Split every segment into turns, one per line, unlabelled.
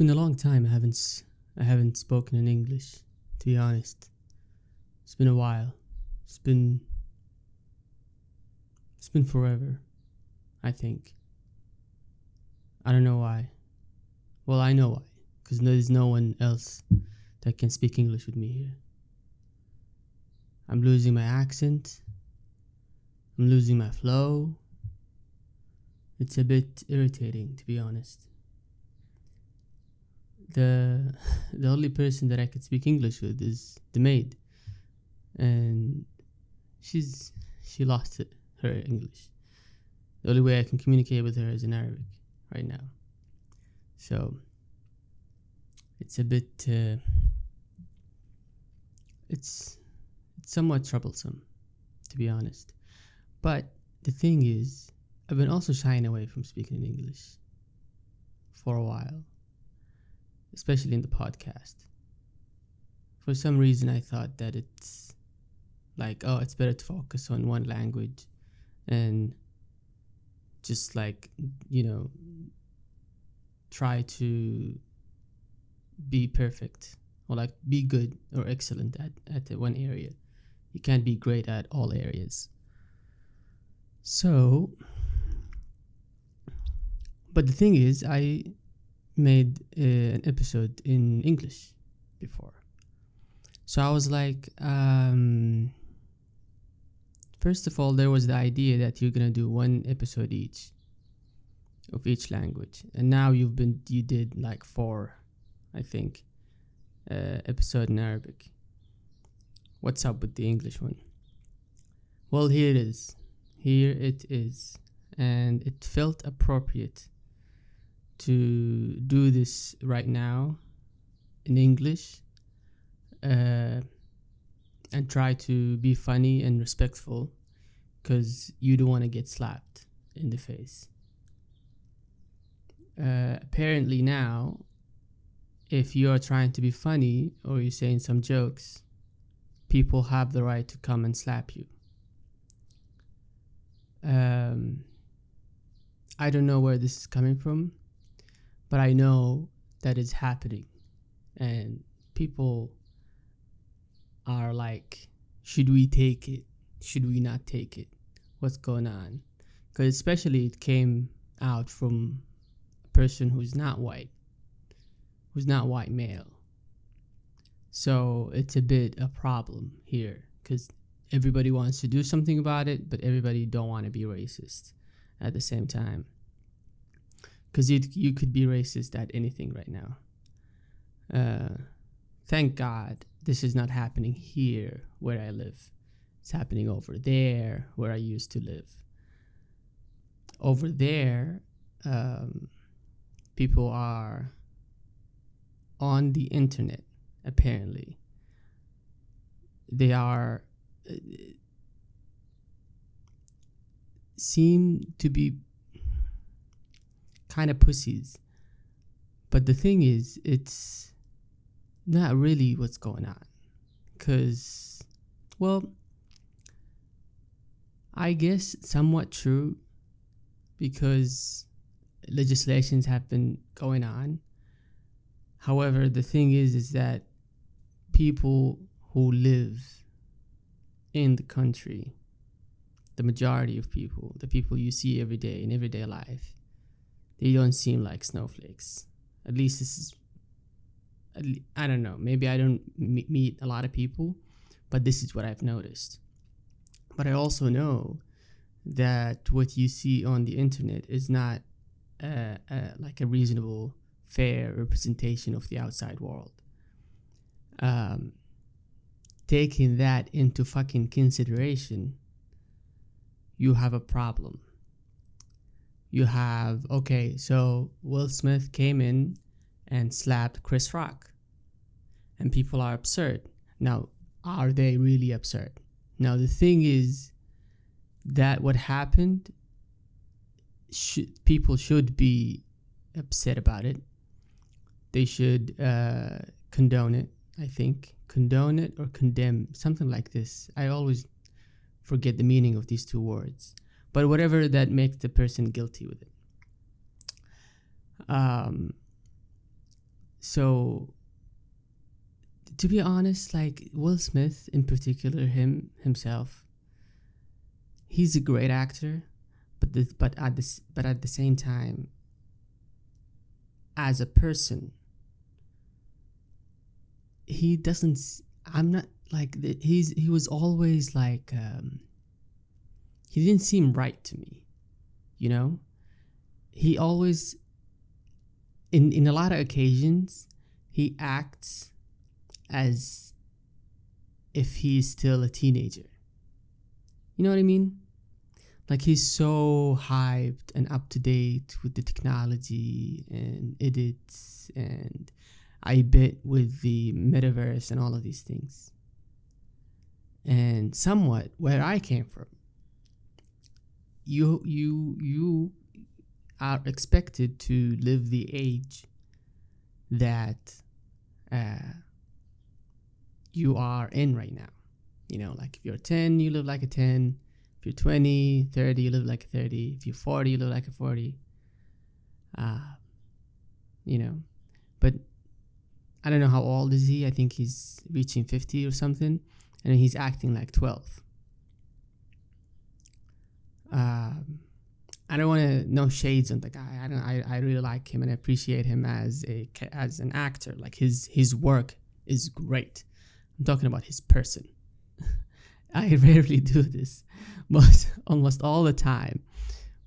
been a long time. I haven't spoken in English, to be honest. It's been a while. It's been forever, I think. I don't know why. Well, I know why, because there's no one else that can speak English with me here. I'm losing my accent. I'm losing my flow. It's a bit irritating, to be honest. The only person that I could speak English with is the maid, and she lost her English. The only way I can communicate with her is in Arabic right now. So it's a bit it's somewhat troublesome, to be honest. But the thing is, I've been also shying away from speaking in English for a while, especially in the podcast. For some reason, I thought that it's like, it's better to focus on one language and just try to be perfect or be good or excellent at the one area. You can't be great at all areas. So, but the thing is, I made an episode in English before. So I was like, first of all, there was the idea that you're gonna do one episode of each language, and now you did 4, I think, episode in Arabic. What's up with the English one? Well, here it is, and it felt appropriate to do this right now in English, and try to be funny and respectful, because you don't want to get slapped in the face. Apparently now, if you're trying to be funny or you're saying some jokes, people have the right to come and slap you. I don't know where this is coming from, but I know that it's happening, and people are like, should we take it? Should we not take it? What's going on? Because especially it came out from a person who's not white male. So it's a bit a problem here, because everybody wants to do something about it, but everybody don't want to be racist at the same time. Because you could be racist at anything right now. Thank God this is not happening here where I live. It's happening over there where I used to live. Over there, people are on the internet, apparently. They are seem to be kind of pussies. But the thing is, it's not really what's going on. Because, well, I guess somewhat true, because legislations have been going on. However, the thing is that people who live in the country, the majority of people, the people you see every day in everyday life, they don't seem like snowflakes. At least this is, I don't know, maybe I don't meet a lot of people, but this is what I've noticed. But I also know that what you see on the internet is not like a reasonable, fair representation of the outside world. Taking that into fucking consideration, you have a problem. You have, so Will Smith came in and slapped Chris Rock, and people are absurd. Now, are they really absurd? Now, the thing is that what happened, people should be upset about it. They should condone it, I think. Condone it or condemn, something like this. I always forget the meaning of these two words. But whatever that makes the person guilty with it. So to be honest, like Will Smith in particular, himself, he's a great actor, but at the same time, as a person, he doesn't. I'm not like he was always like he didn't seem right to me, you know. He always in a lot of occasions he acts as if he's still a teenager. You know what I mean? Like he's so hyped and up to date with the technology and edits and I bet with the metaverse and all of these things. And somewhat where I came from, you are expected to live the age that you are in right now. You know, like if you're 10, you live like a 10. If you're 20, 30, you live like a 30. If you're 40, you live like a 40. You know, but I don't know how old is he. I think he's reaching 50 or something. And he's acting like 12. I don't want to no shades on the guy. I really like him and I appreciate him as an actor. Like his work is great. I'm talking about his person. I rarely do this, but almost all the time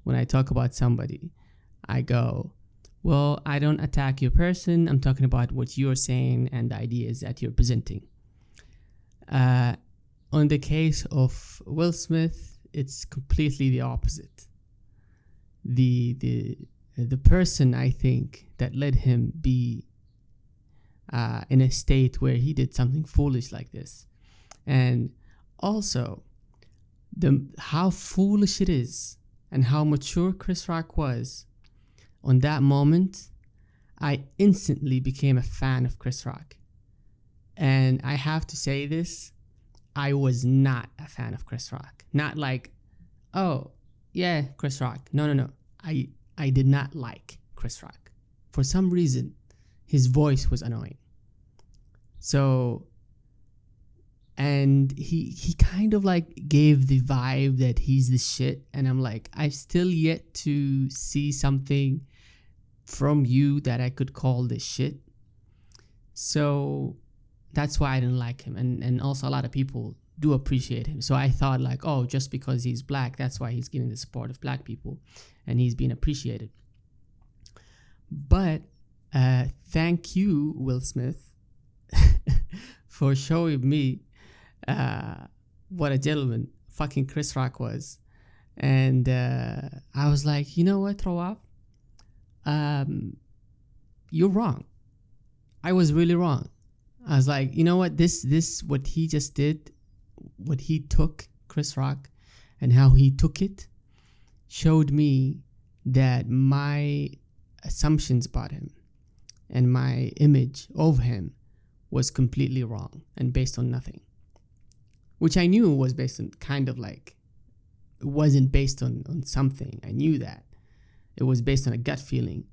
when I talk about somebody, I go, well, I don't attack your person. I'm talking about what you're saying and the ideas that you're presenting. On the case of Will Smith, it's completely the opposite. The person, I think, that led him be in a state where he did something foolish like this, and also how foolish it is and how mature Chris Rock was on that moment, I instantly became a fan of Chris Rock. And I have to say this, I was not a fan of Chris Rock. Not like, oh, yeah, Chris Rock. No. I did not like Chris Rock. For some reason, his voice was annoying. So, and he kind of like gave the vibe that he's the shit. And I'm like, I've still yet to see something from you that I could call this shit. So that's why I didn't like him. And also a lot of people do appreciate him. So I thought like, oh, just because he's black, that's why he's getting the support of black people and he's being appreciated. But thank you, Will Smith, for showing me what a gentleman fucking Chris Rock was. And I was like, you know what, Rawwaf? You're wrong. I was really wrong. I was like, you know what, this what he just did, what he took Chris Rock and how he took it showed me that my assumptions about him and my image of him was completely wrong and based on nothing, which I knew was based on kind of like, it wasn't based on something. I knew that it was based on a gut feeling,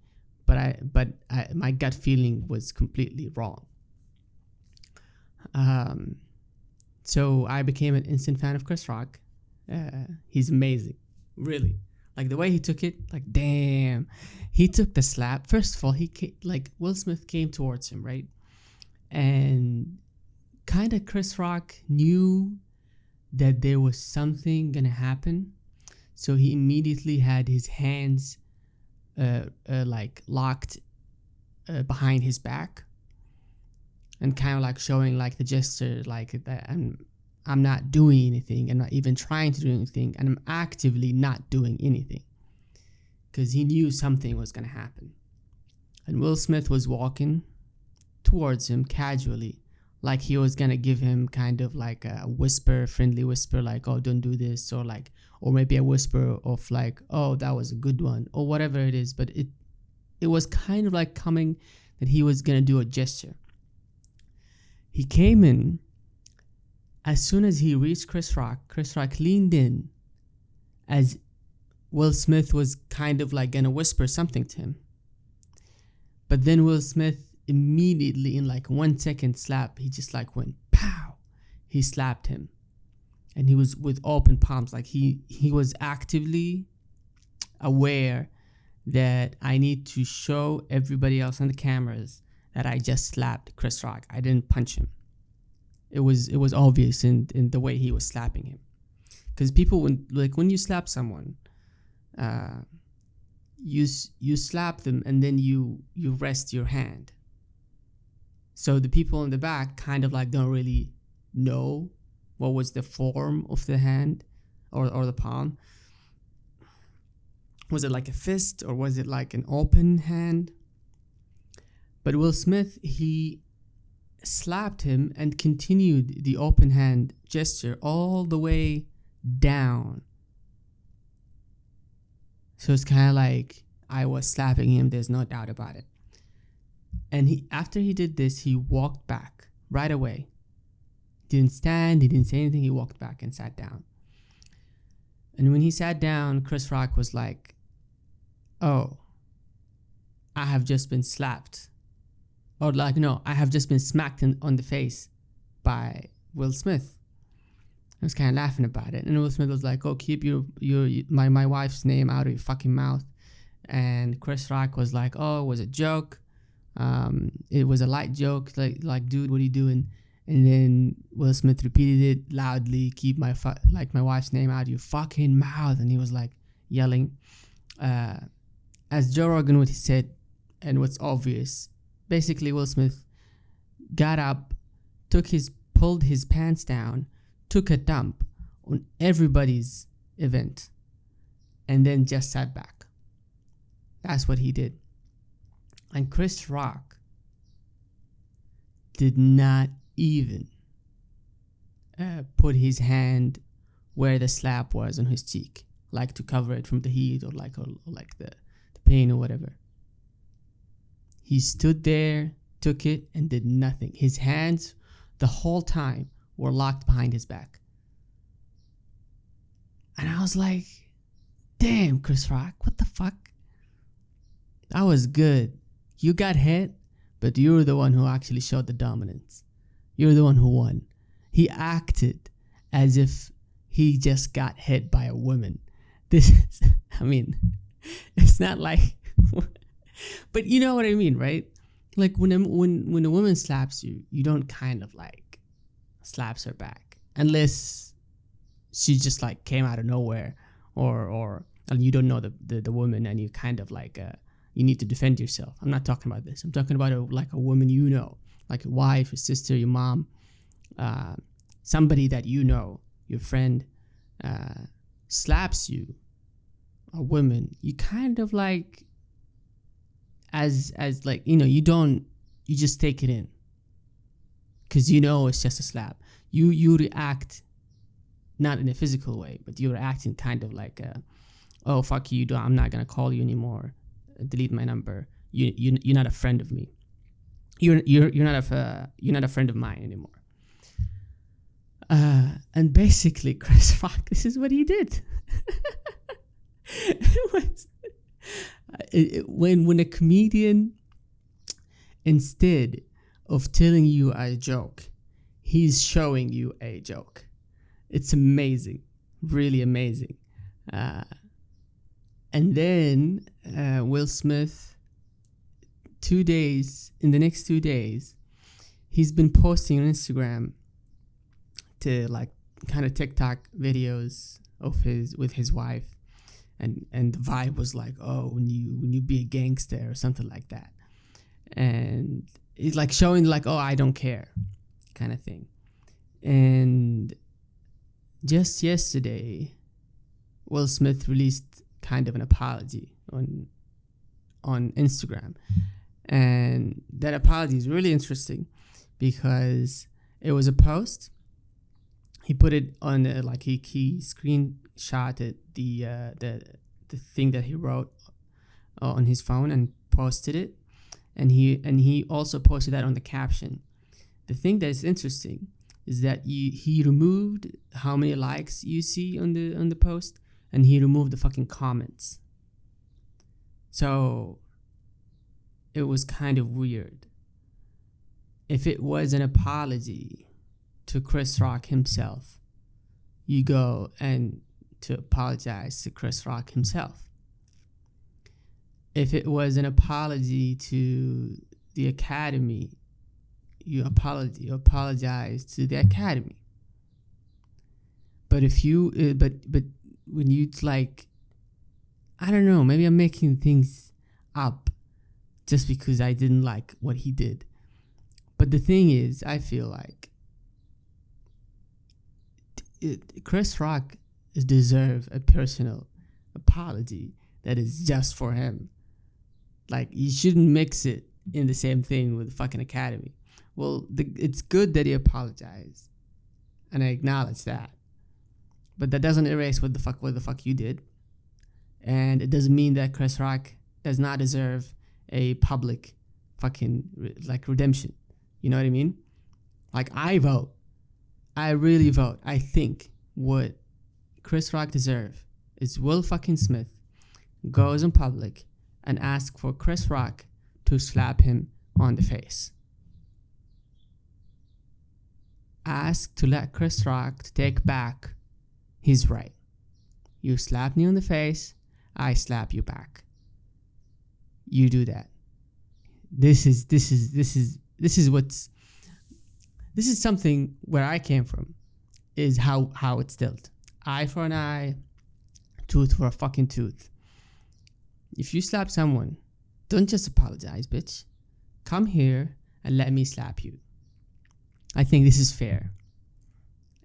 but my gut feeling was completely wrong. So I became an instant fan of Chris Rock. He's amazing, really. Like the way he took it, like damn, he took the slap. First of all, Will Smith came towards him, right? And kind of Chris Rock knew that there was something gonna happen, so he immediately had his hands like locked behind his back. And kind of like showing like the gesture, like that I'm not doing anything. I'm not even trying to do anything. And I'm actively not doing anything. Because he knew something was going to happen. And Will Smith was walking towards him casually. Like he was going to give him kind of like a whisper, friendly whisper, like, oh, don't do this. Or like, or maybe a whisper of like, oh, that was a good one. Or whatever it is. But it was kind of like coming that he was going to do a gesture. He came in. As soon as he reached Chris Rock leaned in as Will Smith was kind of like gonna whisper something to him. But then Will Smith immediately in like 1 second slap, he just like went pow. He slapped him, and he was with open palms, like he was actively aware that I need to show everybody else on the cameras that I just slapped Chris Rock. I didn't punch him. It was obvious in the way he was slapping him, because people, when you slap someone, you slap them and then you rest your hand. So the people in the back kind of like don't really know what was the form of the hand or the palm. Was it like a fist or was it like an open hand? But Will Smith, he slapped him and continued the open hand gesture all the way down. So it's kind of like I was slapping him, there's no doubt about it. And after he did this, he walked back right away. Didn't stand, he didn't say anything, he walked back and sat down. And when he sat down, Chris Rock was like, "Oh, I have just been slapped." Or like, "No, I have just been smacked on the face by Will Smith." I was kind of laughing about it. And Will Smith was like, "Oh, keep my wife's name out of your fucking mouth." And Chris Rock was like, "Oh, it was a joke. It was a light joke. Like, dude, what are you doing?" And then Will Smith repeated it loudly, "Keep my wife's name out of your fucking mouth." And he was like yelling. As Joe Rogan what he said, and what's obvious, basically Will Smith got up, pulled his pants down, took a dump on everybody's event, and then just sat back. That's what he did. And Chris Rock did not even put his hand where the slap was on his cheek, like to cover it from the heat or like the pain or whatever. He stood there, took it, and did nothing. His hands the whole time were locked behind his back. And I was like, damn, Chris Rock, what the fuck? That was good. You got hit, but you were the one who actually showed the dominance. You're the one who won. He acted as if he just got hit by a woman. This is, I mean, it's not like, but you know what I mean, right? Like when a woman slaps you, you don't kind of like slaps her back unless she just like came out of nowhere, or and you don't know the woman and you kind of like you need to defend yourself. I'm not talking about this. I'm talking about a woman you know, like a wife, a sister, your mom, somebody that you know, your friend, slaps you, a woman. You kind of like, as like, you know, you just take it in, because you know it's just a slap. You react not in a physical way, but you're acting kind of like, oh fuck you, I'm not gonna call you anymore. Delete my number. You're not a friend of me. You're not a friend of mine anymore. And basically, Chris Rock, this is what he did. When a comedian, instead of telling you a joke, he's showing you a joke. It's amazing, really amazing. And then Will Smith, in the next 2 days, he's been posting on Instagram to like kind of TikTok videos with his wife, and the vibe was like, oh, when you be a gangster or something like that, and it's like showing like, oh, I don't care kind of thing. And just yesterday, Will Smith released kind of an apology on Instagram, and that apology is really interesting because it was a post. He put it on he screenshotted the thing that he wrote on his phone and posted it, and he also posted that on the caption. The thing that is interesting is that he removed how many likes you see on the post, and he removed the fucking comments. So it was kind of weird. if it was an apology to Chris Rock himself, you go and to apologize to Chris Rock himself. If it was an apology to the Academy, you apologize to the Academy. But if you, but when you like, I don't know, maybe I'm making things up just because I didn't like what he did. But the thing is, I feel like Chris Rock deserves a personal apology that is just for him. Like, you shouldn't mix it in the same thing with the fucking Academy. Well, it's good that he apologized, and I acknowledge that. But that doesn't erase what the fuck you did. And it doesn't mean that Chris Rock does not deserve a public fucking like redemption. You know what I mean? Like, I really vote. I think what Chris Rock deserves is Will fucking Smith goes in public and asks for Chris Rock to slap him on the face. Ask to let Chris Rock to take back his right. You slap me on the face, I slap you back. You do that. This is something where I came from, is how it's dealt. Eye for an eye, tooth for a fucking tooth. If you slap someone, don't just apologize, bitch. Come here and let me slap you. I think this is fair.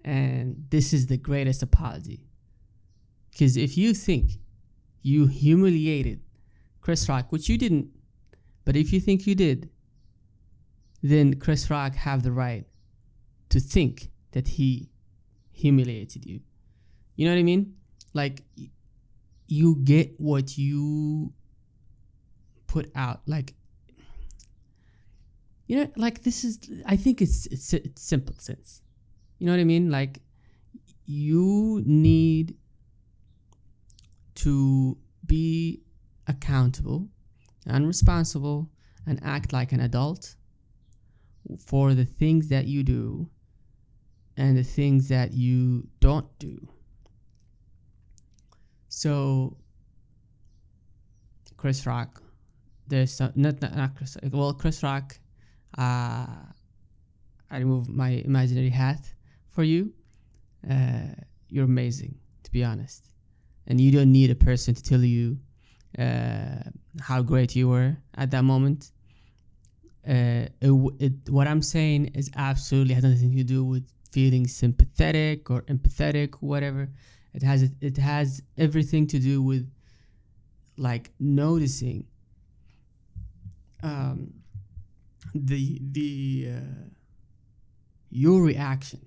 And this is the greatest apology. Because if you think you humiliated Chris Rock, which you didn't, but if you think you did, then Chris Rock have the right to think that he humiliated you. You know what I mean? Like, you get what you put out. Like, you know, like, this is, I think it's simple sense. You know what I mean? Like, you need to be accountable and responsible and act like an adult for the things that you do and the things that you don't do. So, Chris Rock, there's some, not Chris. Well, Chris Rock, I remove my imaginary hat for you. You're amazing, to be honest, and you don't need a person to tell you how great you were at that moment. What I'm saying is absolutely has nothing to do with feeling sympathetic or empathetic, whatever. It has everything to do with like noticing your reaction.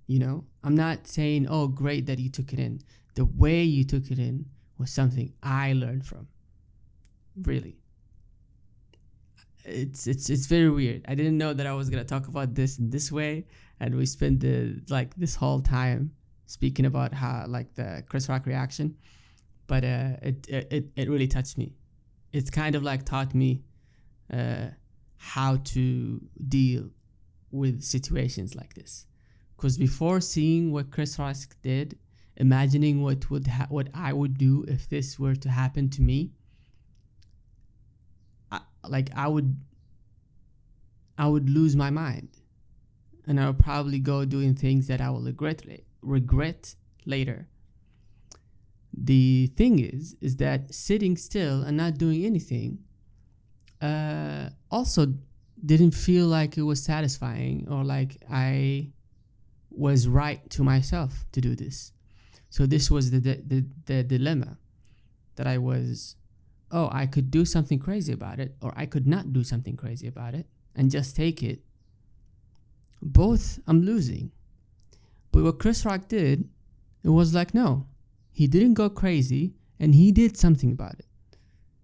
You know, I'm not saying, oh, great that you took it in. The way you took it in was something I learned from. Really. It's very weird. I didn't know that I was gonna talk about this in this way, and we spent this whole time speaking about how like the Chris Rock reaction, but it really touched me. It's kind of like taught me how to deal with situations like this. Because before seeing what Chris Rock did, imagining what I would do if this were to happen to me, I would lose my mind, and I would probably go doing things that I will regret later. The thing is that sitting still and not doing anything also didn't feel like it was satisfying or like I was right to myself to do this. So this was the dilemma that I was, I could do something crazy about it, or I could not do something crazy about it and just take it. Both I'm losing. But what Chris Rock did, it was like, no, he didn't go crazy and he did something about it.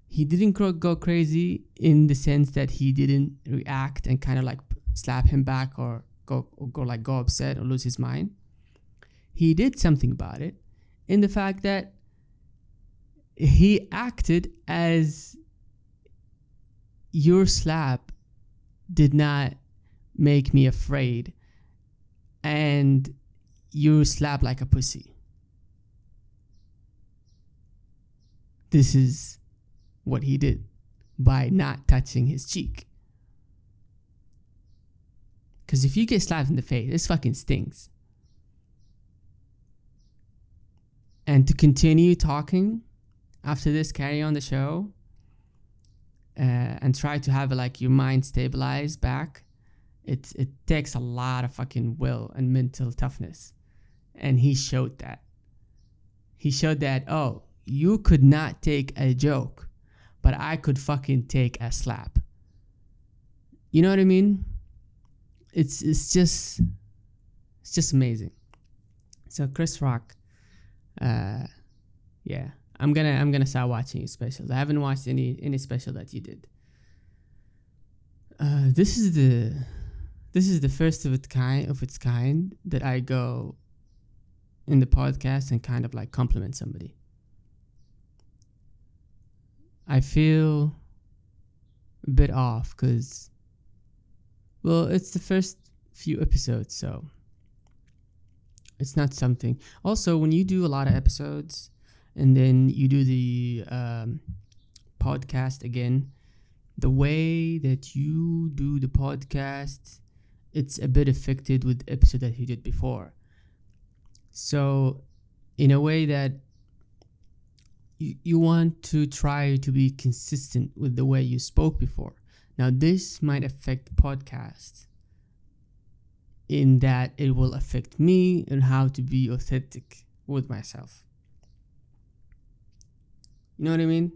He didn't go crazy in the sense that he didn't react and kind of like slap him back or go upset or lose his mind. He did something about it in the fact that he acted as your slap did not make me afraid, and you slap like a pussy. This is what he did by not touching his cheek. Because if you get slapped in the face, this fucking stings. And to continue talking after this, carry on the show, and try to have like your mind stabilized back, it takes a lot of fucking will and mental toughness. And he showed that. He showed that, oh, you could not take a joke, but I could fucking take a slap. You know what I mean? It's just amazing. So Chris Rock, yeah, I'm gonna start watching your specials. I haven't watched any special that you did. This is the first of its kind that I go in the podcast and kind of like compliment somebody. I feel a bit off because, well, it's the first few episodes, so it's not something. Also, when you do a lot of episodes and then you do the podcast again, the way that you do the podcast, it's a bit affected with the episode that you did before. So, in a way that you want to try to be consistent with the way you spoke before. Now, this might affect podcasts in that it will affect me and how to be authentic with myself. You know what I mean?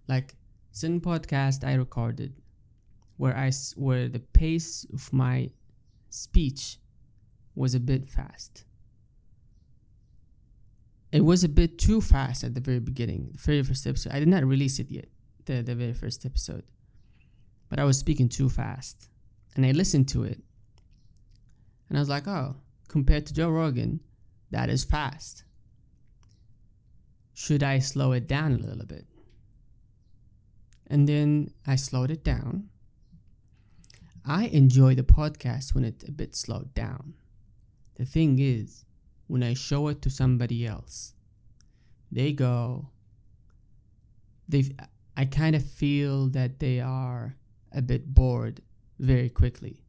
Like, certain podcast I recorded where the pace of my speech was a bit fast. It was a bit too fast at the very beginning, the very first episode. I did not release it yet, the very first episode. But I was speaking too fast. And I listened to it. And I was like, oh, compared to Joe Rogan, that is fast. Should I slow it down a little bit? And then I slowed it down. I enjoy the podcast when it's a bit slowed down. The thing is, when I show it to somebody else, I kind of feel that they are a bit bored very quickly.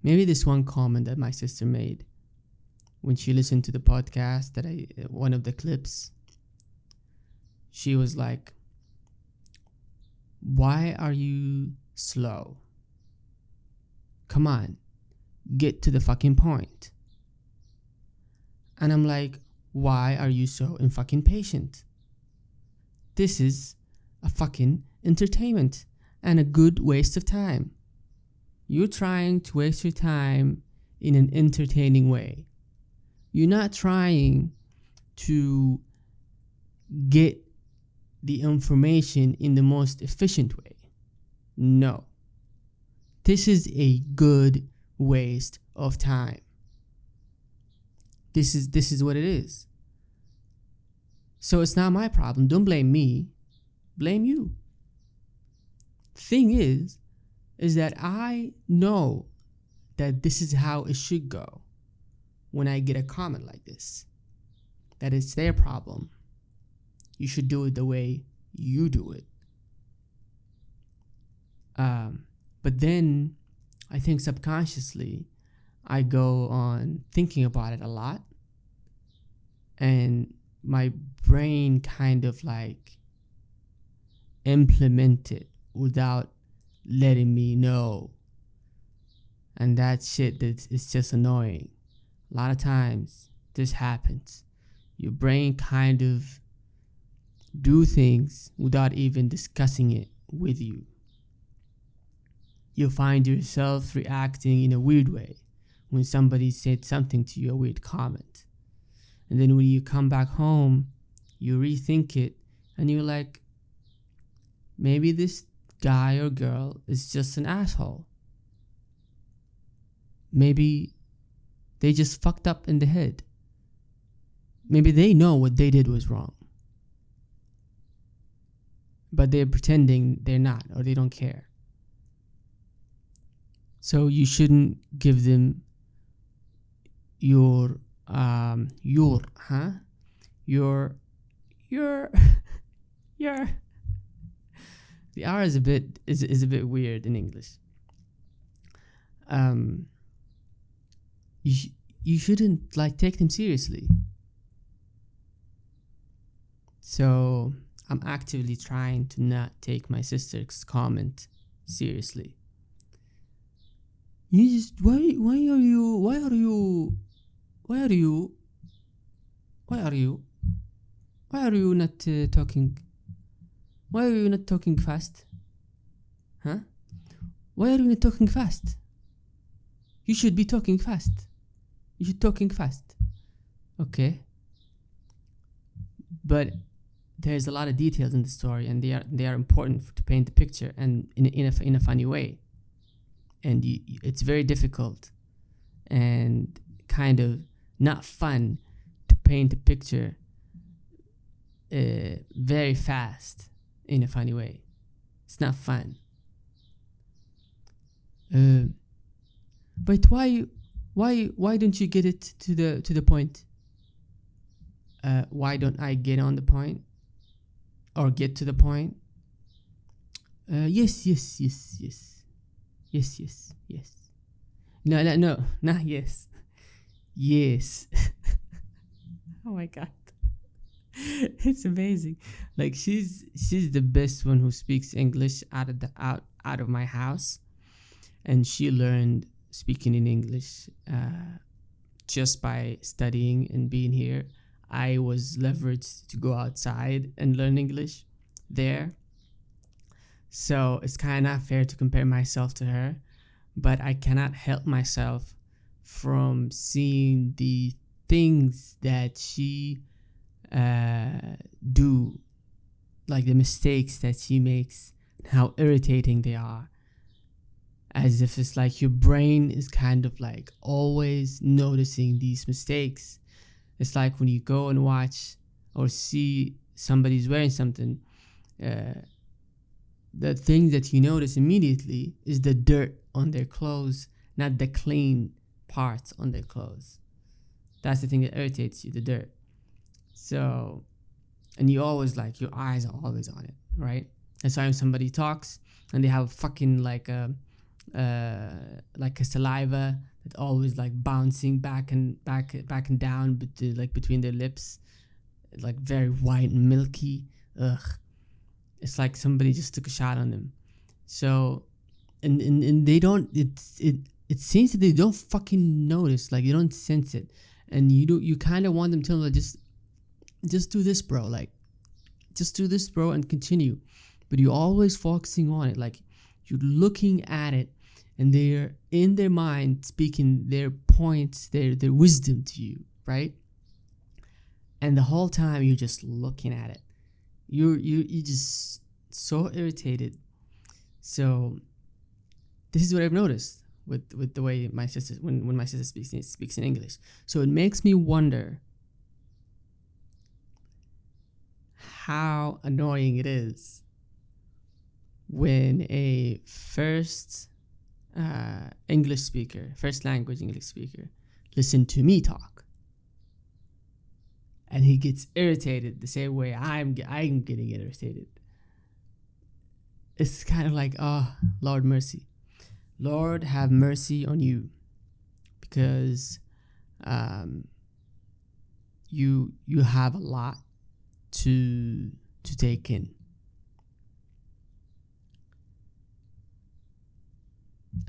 Maybe this one comment that my sister made when she listened to the podcast, one of the clips, she was like, why are you slow? Come on, get to the fucking point. And I'm like, why are you so fucking patient? This is a fucking entertainment and a good waste of time. You're trying to waste your time in an entertaining way. You're not trying to get the information in the most efficient way. No. This is a good waste of time. This is what it is. So it's not my problem. Don't blame me. Blame you. Thing is that I know that this is how it should go when I get a comment like this. That it's their problem. You should do it the way you do it. But then I think subconsciously I go on thinking about it a lot, and my brain kind of like implement it without letting me know. And that shit, it's just annoying. A lot of times this happens. Your brain kind of do things without even discussing it with you. You'll find yourself reacting in a weird way when somebody said something to you, a weird comment. And then when you come back home, you rethink it and you're like, maybe this guy or girl is just an asshole. Maybe they just fucked up in the head. Maybe they know what they did was wrong, but they're pretending they're not, or they don't care. So you shouldn't give them your your your your the R is a bit is a bit weird in English. You shouldn't like take them seriously. So I'm actively trying to not take my sister's comment seriously. You just why are you not talking? Why are you not talking fast? Huh? Why are you not talking fast? You should be talking fast. You should talking fast. Okay. But there's a lot of details in the story, and they are important to paint the picture, and in a funny way. And it's very difficult and kind of not fun to paint a picture very fast in a funny way. It's not fun. But why don't you get it to the point? Why don't I get on the point or get to the point? Yes. No, not yes. Yes. Oh my god. It's amazing. Like she's the best one who speaks English out of my house, and she learned speaking in English just by studying and being here. I was leveraged to go outside and learn English there. So it's kind of not fair to compare myself to her, but I cannot help myself from seeing the things that she do, like the mistakes that she makes, how irritating they are. As if it's like your brain is kind of like always noticing these mistakes. It's like when you go and watch or see somebody's wearing something, the thing that you notice immediately is the dirt on their clothes, not the clean parts on their clothes. That's the thing that irritates you, the dirt. So, and you always like, your eyes are always on it, right? That's why when somebody talks and they have fucking like a saliva that always like bouncing back and down between their lips, like very white and milky. Ugh. It's like somebody just took a shot on them. So, and they don't. It seems that they don't fucking notice. Like, you don't sense it, and you kind of want them to like just do this, bro. Like, just do this, bro, and continue. But you're always focusing on it. Like, you're looking at it, and they're in their mind speaking their points, their wisdom to you, right? And the whole time you're just looking at it. You're just so irritated. So this is what I've noticed with the way my sister, when my sister speaks in English. So it makes me wonder how annoying it is when a first language English speaker listen to me talk, and he gets irritated the same way I'm getting irritated. It's kind of like, oh, Lord mercy. Lord have mercy on you, because you have a lot to take in.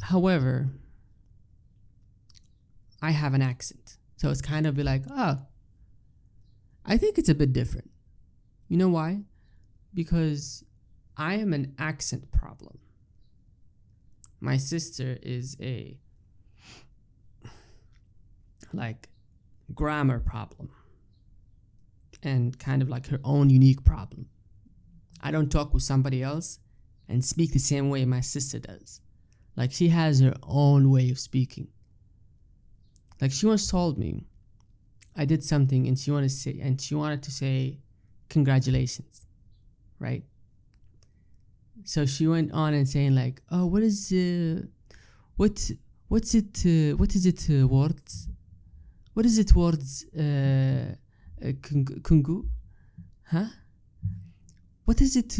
However, I have an accent, so it's kind of be like, oh, I think it's a bit different. You know why? Because I am an accent problem. My sister is a like grammar problem, and kind of like her own unique problem. I don't talk with somebody else and speak the same way my sister does. Like, she has her own way of speaking. Like, she once told me I did something and she wanted to say congratulations, right? So she went on and saying like, oh, what is what what's it what is it words? What is it words kungu? Huh? What is it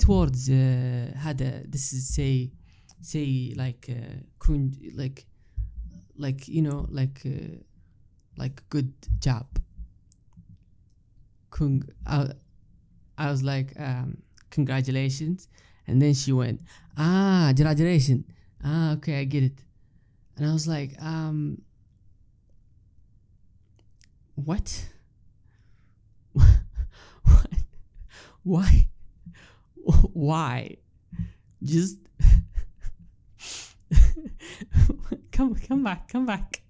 words هذا this is say like like you know like good job. I was like congratulations, and then she went congratulations. Okay, I get it. And I was like what? What? Why? Just come back.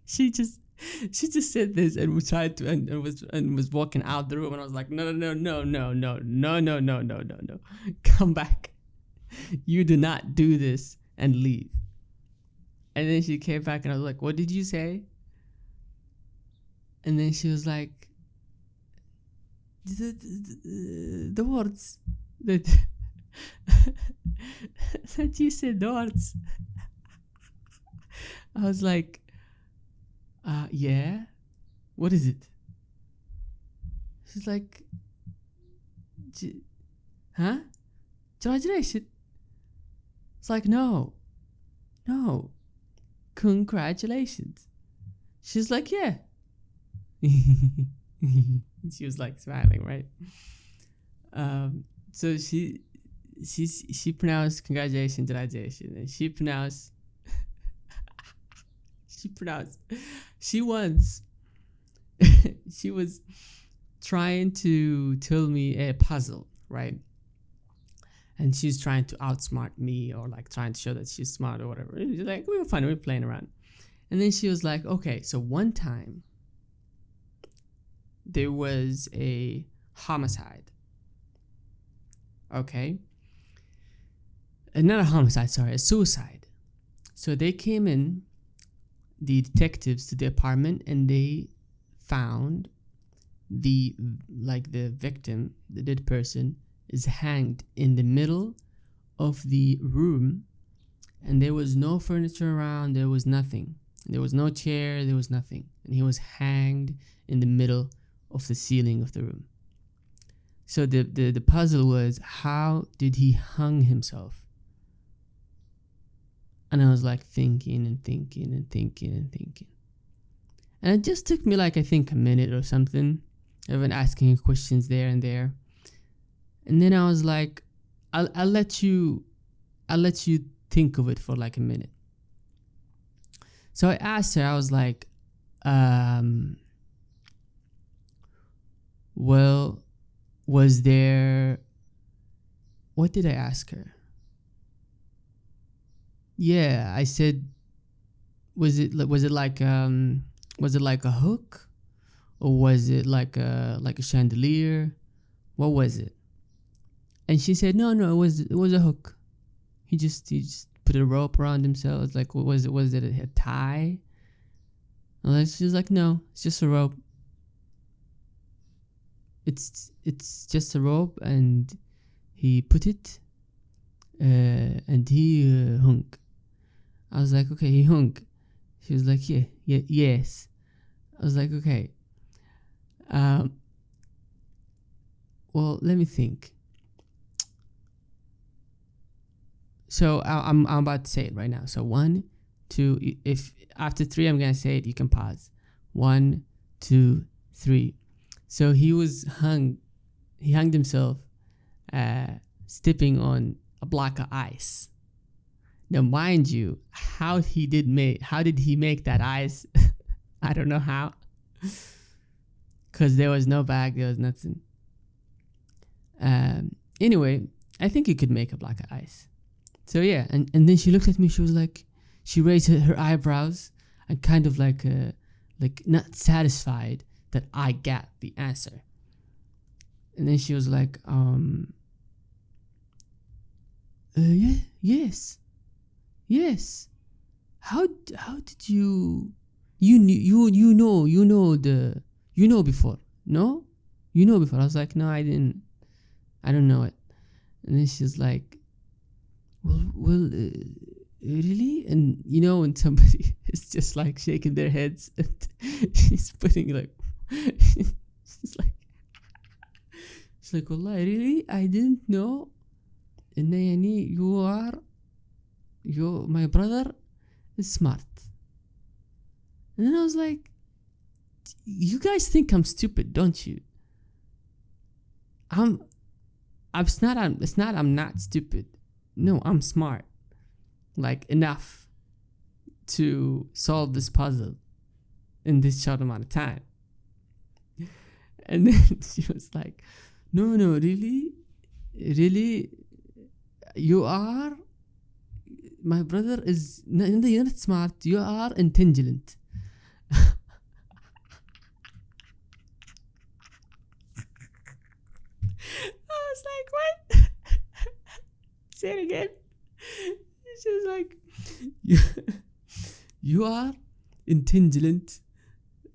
She just said this and we tried to and was walking out the room, and I was like, no, come back. You do not do this and leave. And then she came back and I was like, what did you say? And then she was like, the words that that you said, the words. I was like, yeah, what is it? She's like, huh? Congratulations. It's like, no, congratulations. She's like, yeah. She was like smiling, right? So she pronounced congratulations, and she pronounced she once she was trying to tell me a puzzle, right? And she's trying to outsmart me, or like trying to show that she's smart or whatever. Like, we were fun, we were playing around. And then she was like, okay, so one time there was a homicide. Okay? Not a homicide, sorry, a suicide. So they came in, the detectives, to the apartment, and they found the victim, the dead person, is hanged in the middle of the room, and there was no furniture around, there was nothing. There was no chair, there was nothing. And he was hanged in the middle of the ceiling of the room. So the puzzle was, how did he hang himself? And I was like thinking. And it just took me like, I think, a minute or something. I've been asking questions there and there. And then I was like, I'll let you think of it for like a minute. So I asked her, I was like, well, was there, what did I ask her? Yeah, I said, was it like a hook, or was it like a chandelier? What was it? And she said, no, it was a hook. He just put a rope around himself. It's like, what was it? Was it a tie? And she was like, no, it's just a rope. It's just a rope, and he put it, and he hung. I was like, okay, he hung. She was like, yes. I was like, okay. Well, let me think. So I'm about to say it right now. So 1, 2. If after 3 I'm gonna say it, you can pause. 1, 2, 3. So he was hung. He hung himself, stepping on a block of ice. Now, mind you, how did he make that ice? I don't know how. Cause there was no bag, there was nothing. Anyway, I think you could make a block of ice. So yeah, and then she looked at me. She was like, she raised her eyebrows and kind of like not satisfied that I got the answer. And then she was like, yes. How did you know before? No, you know before. I was like, no, I don't know it. And then she's like, well, really? And you know, when somebody is just like shaking their heads and she's putting like, she's like, والله really? I didn't know. إن يعني my brother is smart. And then I was like, you guys think I'm stupid, don't you? It's not I'm not stupid. No, I'm smart. Like enough to solve this puzzle in this short amount of time. And then she was like, no, really, you are, my brother is, you're not smart, you are intelligent. I was like, what? Say it again. She was like, you are intelligent.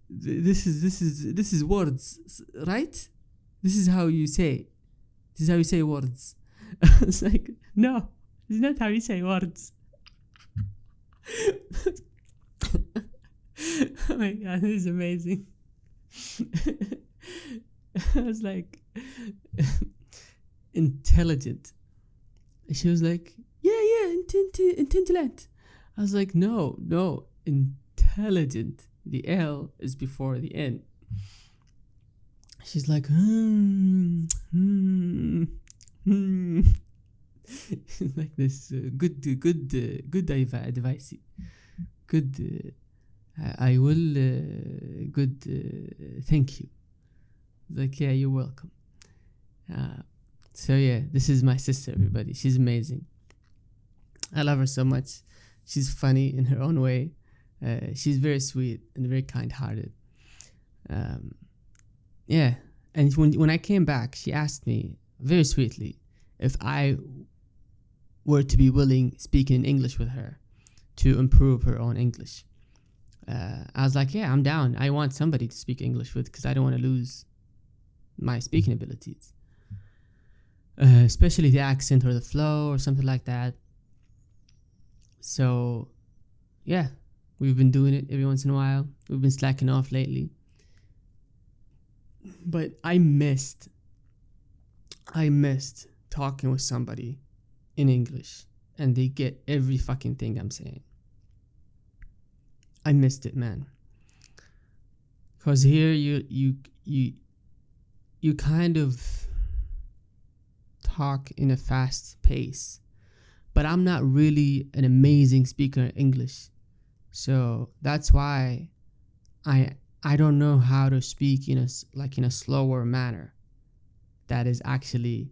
This is words, right? This is how you say. This is how you say words. I was like, no, it's not how you say words. Oh my god, this is amazing. I was like, intelligent. She was like, yeah, intelligent. I was like, no, intelligent. The L is before the N. She's like, like this good advice. Good. I will. Good. Thank you. Like, yeah, you're welcome. So yeah, this is my sister, everybody. She's amazing. I love her so much. She's funny in her own way. She's very sweet and very kind-hearted. Yeah, and when I came back, she asked me very sweetly if I were to be willing speaking in English with her to improve her own English. I was like, yeah, I'm down. I want somebody to speak English with because I don't want to lose my speaking abilities. Especially the accent or the flow or something like that. So, yeah, we've been doing it every once in a while. We've been slacking off lately. But I missed talking with somebody in English and they get every fucking thing I'm saying. I missed it, man. Cause here you kind of talk in a fast pace, but I'm not really an amazing speaker in English, so that's why I don't know how to speak in a slower manner that is actually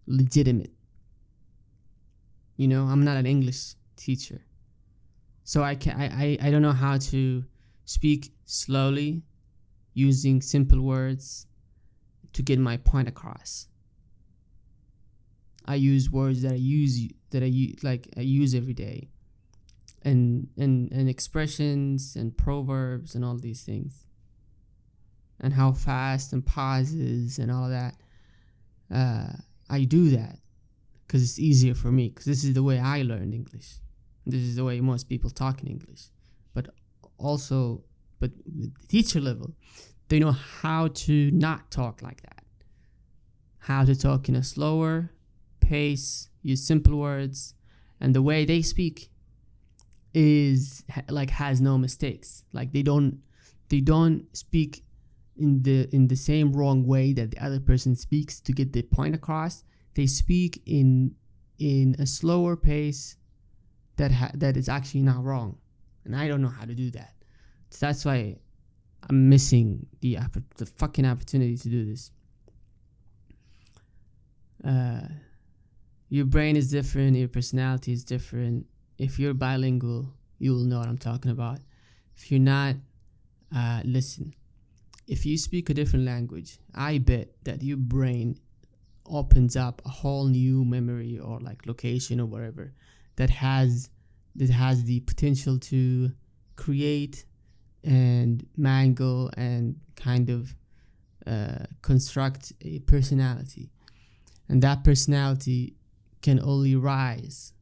legitimate. You know, I'm not an English teacher, so I don't know how to speak slowly using simple words to get my point across. I use words that I use every day, and expressions and proverbs and all these things, and how fast and pauses and all of that. I do that because it's easier for me, because this is the way I learned English. This is the way most people talk in English. But with the teacher level, they know how to not talk like that. How to talk in a slower pace, use simple words, and the way they speak has no mistakes. Like they don't speak in the same wrong way that the other person speaks to get the point across. They speak in a slower pace that is actually not wrong, and I don't know how to do that. So that's why I'm missing the fucking opportunity to do this. Your brain is different, your personality is different. If you're bilingual, you will know what I'm talking about. If you're not, listen. If you speak a different language, I bet that your brain opens up a whole new memory or like location or whatever that has the potential to create and mangle and kind of construct a personality. And that personality can only rise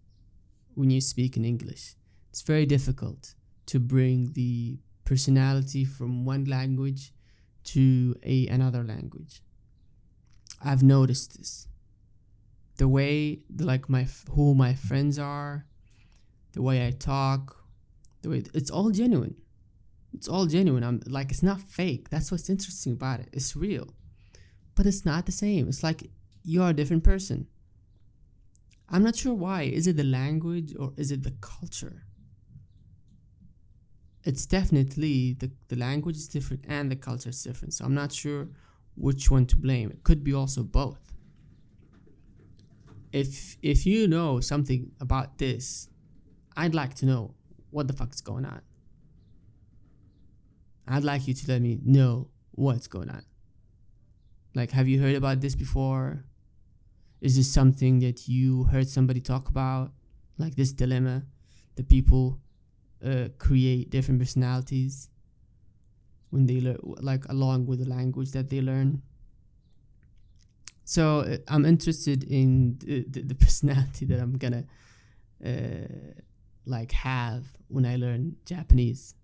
when you speak in English. It's very difficult to bring the personality from one language to another language. I've noticed this. The way, like who my friends are, the way I talk, the way it's all genuine. It's all genuine. I'm like, it's not fake. That's what's interesting about it. It's real, but it's not the same. It's like you are a different person. I'm not sure why. Is it the language or is it the culture? It's definitely the language is different and the culture is different. So I'm not sure which one to blame. It could be also both. If you know something about this, I'd like to know what the fuck is going on. I'd like you to let me know what's going on. Like, have you heard about this before? Is this something that you heard somebody talk about? Like this dilemma that people create different personalities when they learn, like along with the language that they learn. So I'm interested in the personality that I'm gonna like have when I learn Japanese.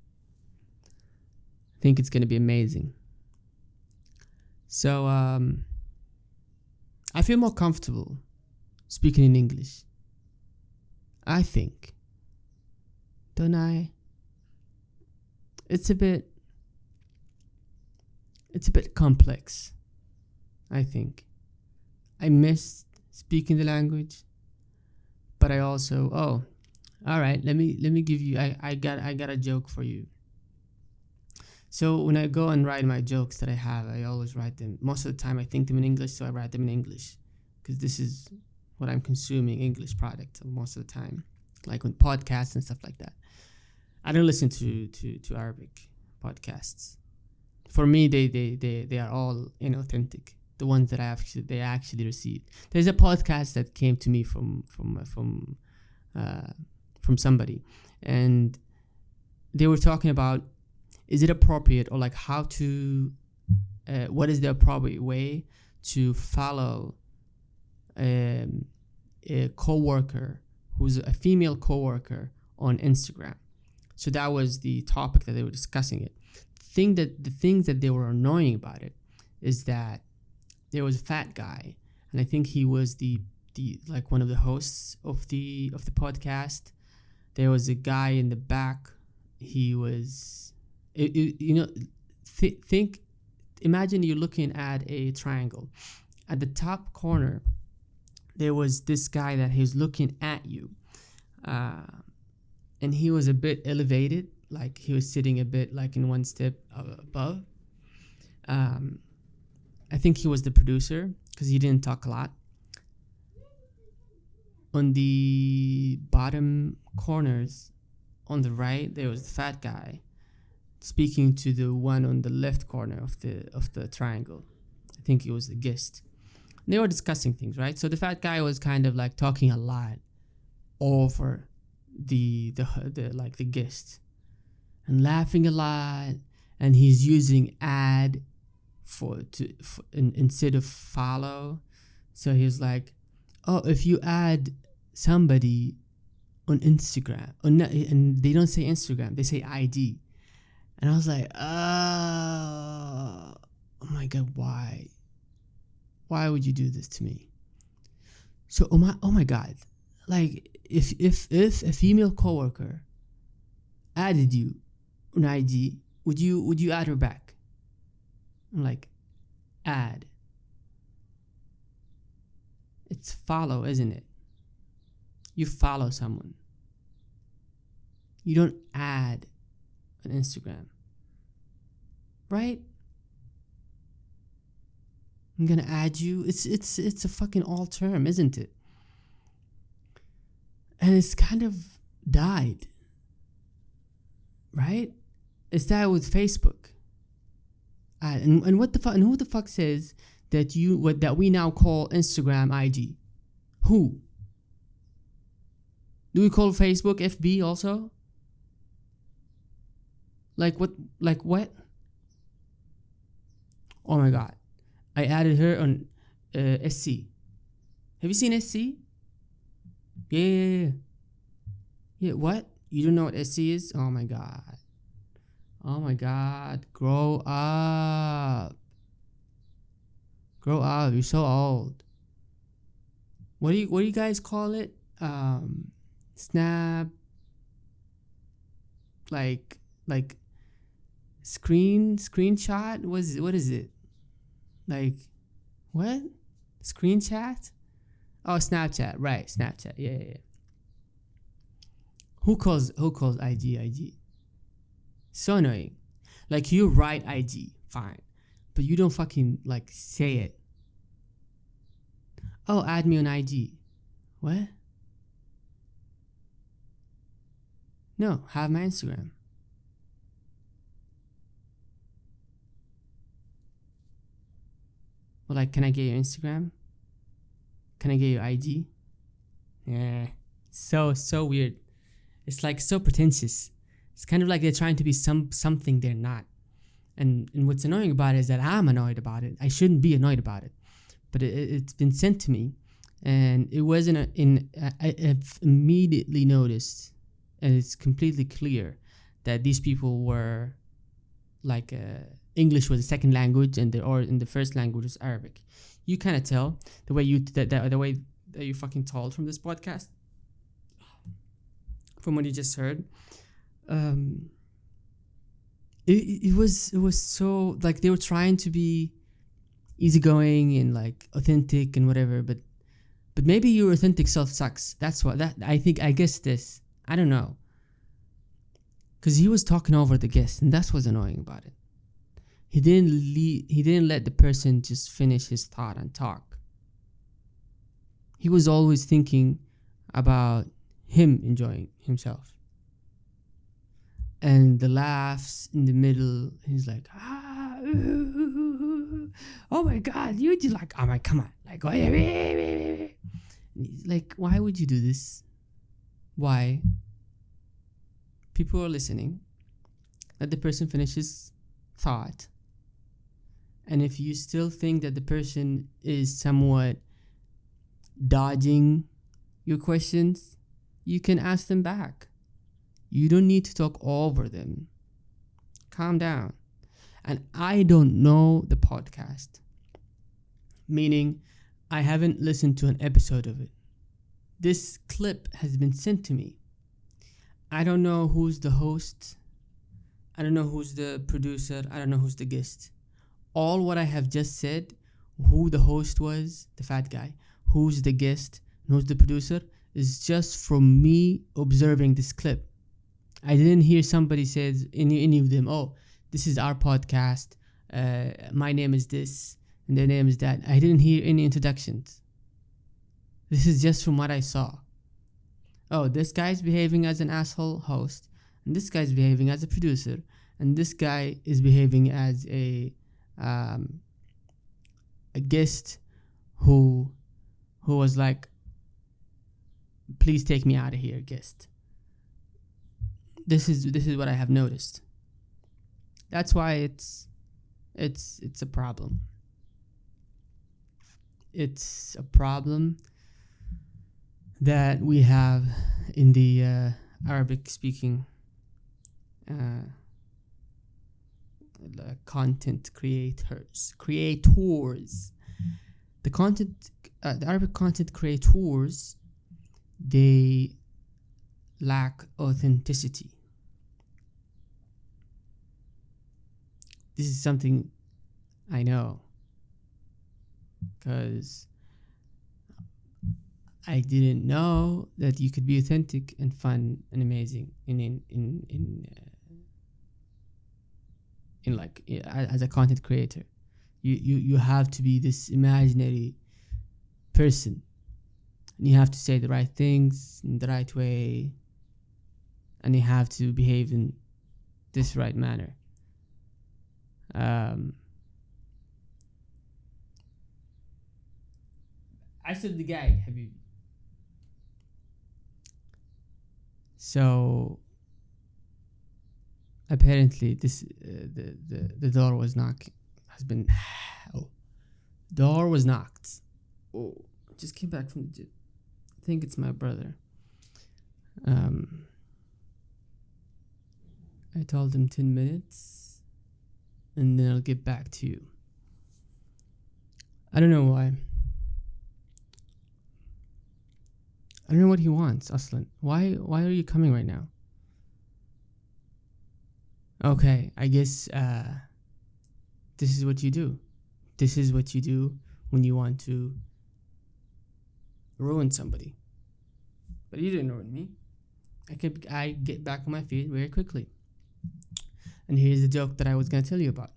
I think it's gonna be amazing. So I feel more comfortable speaking in English. I think. Don't I? It's a bit complex, I think. I missed speaking the language, but I also all right, let me give you I got a joke for you. So when I go and write my jokes that I have, I always write them. Most of the time I think them in English, so I write them in English because this is what I'm consuming, English product most of the time, like on podcasts and stuff like that. I don't listen to Arabic podcasts. For me, they are all inauthentic. The ones that they actually received. There's a podcast that came to me from somebody, and they were talking about, is it appropriate, or like how to what is the appropriate way to follow a coworker who's a female coworker on Instagram. So that was the topic that they were discussing. It the things that they were annoying about it is that there was a fat guy, and I think he was the like one of the hosts of the podcast. There was a guy in the back. He was, imagine you're looking at a triangle. At the top corner, there was this guy that he was looking at you, and he was a bit elevated, like he was sitting a bit like in one step above. I think he was the producer because he didn't talk a lot. On the bottom corners, on the right, there was the fat guy speaking to the one on the left corner of the triangle. I think he was the guest. And they were discussing things, right? So the fat guy was kind of like talking a lot over the guest and laughing a lot, and he's using add instead of follow. So he's like, oh, if you add somebody on Instagram, and they don't say Instagram, they say ID. And I was like, oh my God, why would you do this to me? So oh my God, like if a female coworker added you on IG, would you add her back? I'm like, add. It's follow, isn't it? You follow someone. You don't add on Instagram, right? I'm gonna add you. It's a fucking all term, isn't it? And it's kind of died, right? It's died with Facebook. And what the fuck? And who the fuck says that that we now call Instagram IG? Who? Do we call Facebook FB also? Like what? Oh my God. I added her on SC. Have you seen SC? Yeah. Yeah, what? You don't know what SC is? Oh my god. Oh my god. Grow up. Grow up. You're so old. What do you guys call it? Snap, like screenshot? What is it? Like what? Screenchat? Oh, Snapchat. Right, Snapchat. Yeah. Who calls IG? So annoying. Like you write IG, fine, but you don't fucking like say it. Oh, add me on IG. What? No, have my Instagram. Well, like, can I get your Instagram? Can I get your IG? Yeah, so weird. It's like so pretentious. It's kind of like they're trying to be something they're not. And what's annoying about it is that I'm annoyed about it. I shouldn't be annoyed about it, but it's been sent to me, and it wasn't I've immediately noticed, and it's completely clear that these people were like English was a second language, and the first language was Arabic. You kind of tell the way the way that you fucking told from this podcast, from what you just heard. It was so like they were trying to be easygoing and like authentic and whatever, but maybe your authentic self sucks. That's what I guess this. I don't know. Cause he was talking over the guest, and that's what's annoying about it. He didn't let the person just finish his thought and talk. He was always thinking about him enjoying himself. And the laughs in the middle, he's like, oh my god, you just like, oh my, come on, like, like, why would you do this? Why? People are listening. Let the person finish his thought. And if you still think that the person is somewhat dodging your questions, you can ask them back. You don't need to talk over them. Calm down. And I don't know the podcast, meaning I haven't listened to an episode of it. This clip has been sent to me. I don't know who's the host. I don't know who's the producer. I don't know who's the guest. All what I have just said, who the host was, the fat guy, who's the guest, and who's the producer, is just from me observing this clip. I didn't hear somebody say any of them, oh, this is our podcast, my name is this, and their name is that. I didn't hear any introductions. This is just from what I saw. Oh, this guy's behaving as an asshole host, and this guy's behaving as a producer, and this guy is behaving as a guest who was like, please take me out of here, guest. This is what I have noticed. That's why it's a problem. It's a problem that we have in the Arabic speaking content creators. The Arabic content creators, they lack authenticity. This is something I know, because I didn't know that you could be authentic and fun and amazing in like as a content creator. You have to be this imaginary person, and you have to say the right things in the right way, and you have to behave in this right manner. I said the guy, Habib. So apparently this the door was knocked. Door was knocked. Oh, just came back from the gym. I think it's my brother. I told him 10 minutes and then I'll get back to you. I don't know why. I don't know what he wants, Aslan. Why are you coming right now? Okay, I guess this is what you do. This is what you do when you want to ruin somebody. But you didn't ruin me. I get back on my feet very quickly. And here's the joke that I was gonna tell you about.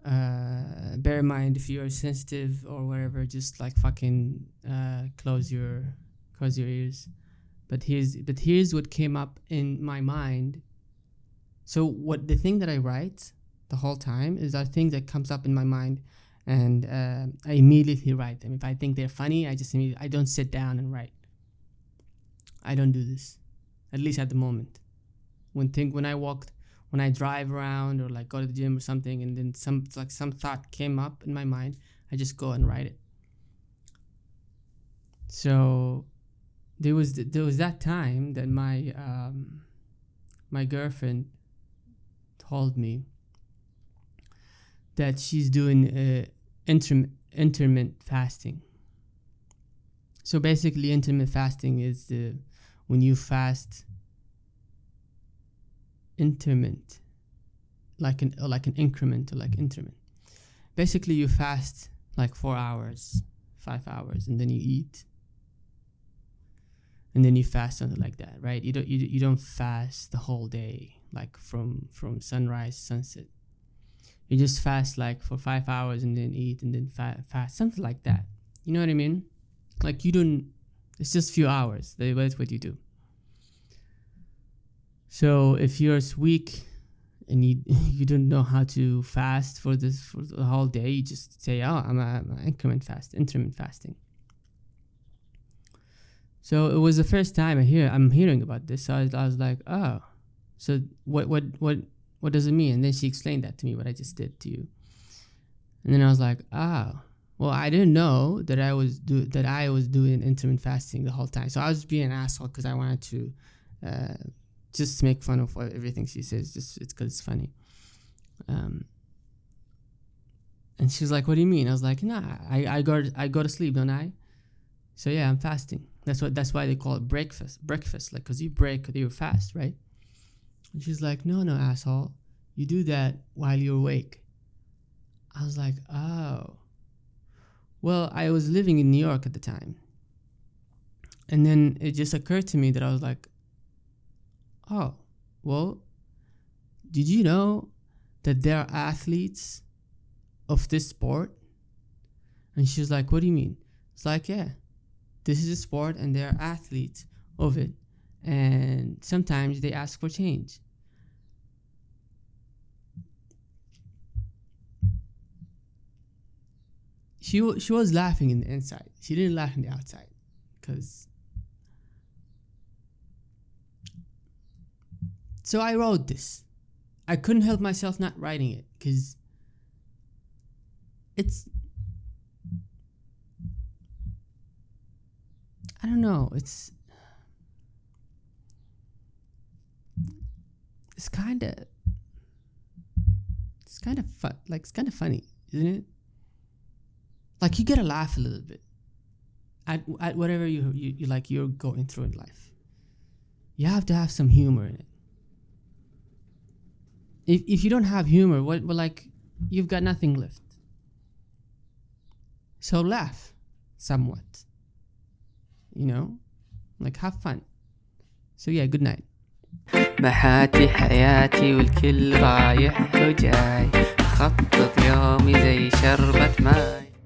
Bear in mind, if you're sensitive or whatever, just like fucking close your ears. But here's what came up in my mind. So the thing that I write the whole time is a thing that comes up in my mind, and I immediately write them. If I think they're funny, I don't sit down and write. I don't do this, at least at the moment. When I drive around or like go to the gym or something, and then some thought came up in my mind, I just go and write it. So there was that time that my girlfriend told me that she's doing intermittent fasting. So basically, intermittent fasting is when you fast intermittent, like an increment, or like intermittent. Basically, you fast like 4 hours, 5 hours, and then you eat, and then you fast, something like that, right? You don't fast the whole day, like from sunrise to sunset. You just fast like for 5 hours and then eat and then fast, something like that. You know what I mean? Like you don't. It's just a few hours. That's what you do. So if you're weak and you don't know how to fast for the whole day, you just say, "Oh, I'm intermittent fasting." So it was the first time I'm hearing about this. So I was like, "Oh, so what does it mean?" And then she explained that to me, what I just did to you. And then I was like, "Oh, well, I didn't know that I was doing intermittent fasting the whole time." So I was being an asshole because I wanted to just make fun of everything she says. It's because it's funny. And she's like, "What do you mean?" I was like, "Nah, I go to sleep, don't I? So yeah, I'm fasting. That's why they call it breakfast, like, because you fast, right?" And she's like, no, asshole, you do that while you're awake." I was like, "Oh, well, I was living in New York at the time." And then it just occurred to me that I was like, "Oh, well, did you know that there are athletes of this sport?" And she's like, "What do you mean?" It's like, "Yeah, this is a sport and there are athletes of it. And sometimes they ask for change." She was laughing in the inside. She didn't laugh in the outside, because. So I wrote this. I couldn't help myself not writing it, because it's. I don't know. It's kind of fun. Like, it's kind of funny, isn't it? Like, you gotta laugh a little bit at whatever you like you're going through in life. You have to have some humor in it. If you don't have humor, well, like, you've got nothing left. So laugh somewhat. You know, like, have fun. So yeah, good night.
محاتي حياتي والكل رايح وجاي، خطط يومي زي شربة ماي.